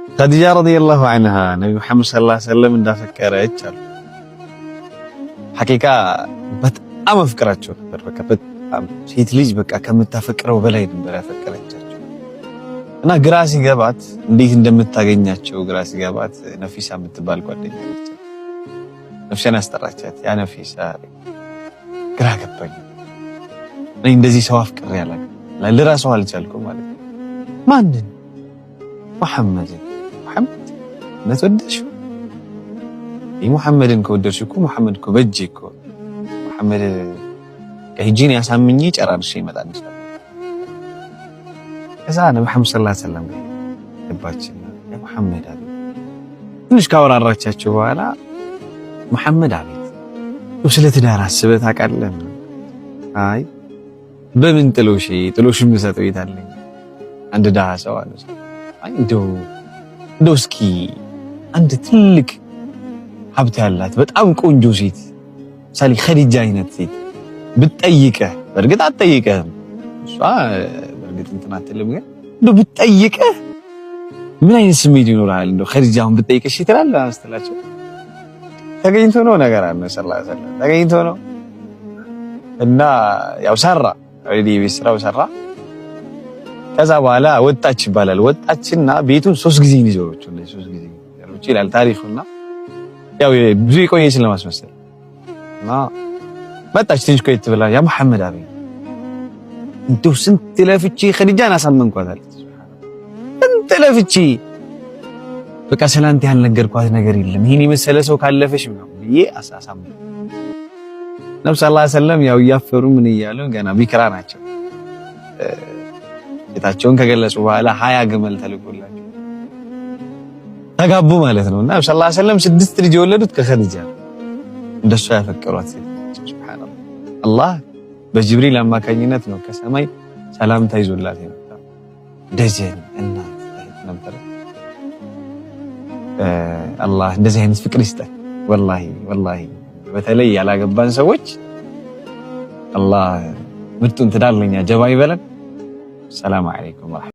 ኸዲጃ ረዲየላሁ ዐንሃ ነቢ መሐመድ ሰለላሁ ዐለይሂ ወሰለም እንዳፈቀረች አሉ። ሐቂቃ በጣም አፍቅራቸው ነበር። በቃ በጣም ሴት ልጅ በቃ ከምታፈቅረው በላይ ነበር ያፈቀረቻቸው እና ግራ ሲገባት እንዴት እንደምታገኛቸው ግራ ሲገባት ነፊሳ የምትባል ጓደኛ ነች። ነፍሴን አስጠራቻት። ያ ነፊሳ ግራ ገባኝ። እኔ እንደዚህ ሰው አፍቅሬ አላውቅም፣ ልረሳው አልቻልኩም ማለት ነው። ማንን? ሙሐመድን። ሙሐመድ ለተወደድሽው ሙሐመድን ከወደድሽው እኮ ሙሐመድ እኮ በእጄ እኮ ሙሐመድ ሂጂን ያሳምኜ ጨራርሼ ይመጣል ይችላል። ከዛ ነብዩ መሐመድ ሰለላሁ ዐለይሂ ወሰለም ገባችና ሙሐመድ አቤት። ትንሽ ካወራራቻቸው በኋላ ሙሐመድ አቤት ስለ ትዳር አስበህ ታውቃለህ? አይ በምን ጥሎሽ የምሰጠው የት አለኝ? አንድ ደሃ ሰው አለ። አይ እንደው እስኪ አንድ ትልቅ ሀብት ያላት በጣም ቆንጆ ሴት ምሳሌ ኸዲጃ አይነት ሴት ብትጠይቅህ፣ በእርግጥ አትጠይቅህም እሷ በእርግጥ እንትን አትልም፣ ግን እንደው ብትጠይቅህ ምን አይነት ስሜት ይኖርሃል? እንደው ኸዲጃውን ብትጠይቅህ እሺ ትላለህ አስተላቸው። ተገኝቶ ነው ነገር አለ ሰለላሁ ዐለይሂ ወሰለም ተገኝቶ ነው እና ያው ሰራ ኦሬዲ ቤት ስራው ሰራ። ከዛ በኋላ ወጣች ይባላል። ወጣችና ቤቱን 3 ጊዜ ይዞረችው ነው 3 ጊዜ ያሉት ይላል ታሪኩና ያው ብዙ የቆየች ለማስመሰል እና መጣች። ትንሽ ቆየት ብላ ያ መሐመድ አቤት እንደው ስንት ለፍቼ ኸዲጃን አሳመንኳት አለች። ስንት ለፍቼ በቃ ሰላንተ ያልነገርኳት ነገር የለም ይሄን የመሰለ ሰው ካለፈሽ ነው ብዬ አሳሳም። ነብዩ ሰለላሁ ዐለይሂ ወሰለም ያው እያፈሩ ምን እያሉ ገና ቢክራ ናቸው። ጌታቸውን ከገለጹ በኋላ 20 ግመል ተልኮላቸው ተጋቡ ማለት ነው። እና ነብዩ ሰለላሁ ዐለይሂ ወሰለም 6 ልጅ የወለዱት ከኸዲጃ እንደሷ ያፈቀሯት ሴት ሱብሃንአላህ። አላህ በጅብሪል አማካኝነት ነው ከሰማይ ሰላምታ ይዞላት የመጣው። ደጀን እናት ነበር። አላህ እንደዚህ አይነት ፍቅር ይስጠን። ወላሂ በተለይ ያላገባን ሰዎች አላህ ምርጡን ትዳር ለኛ ጀባ ይበለን። ሰላም አለይኩም።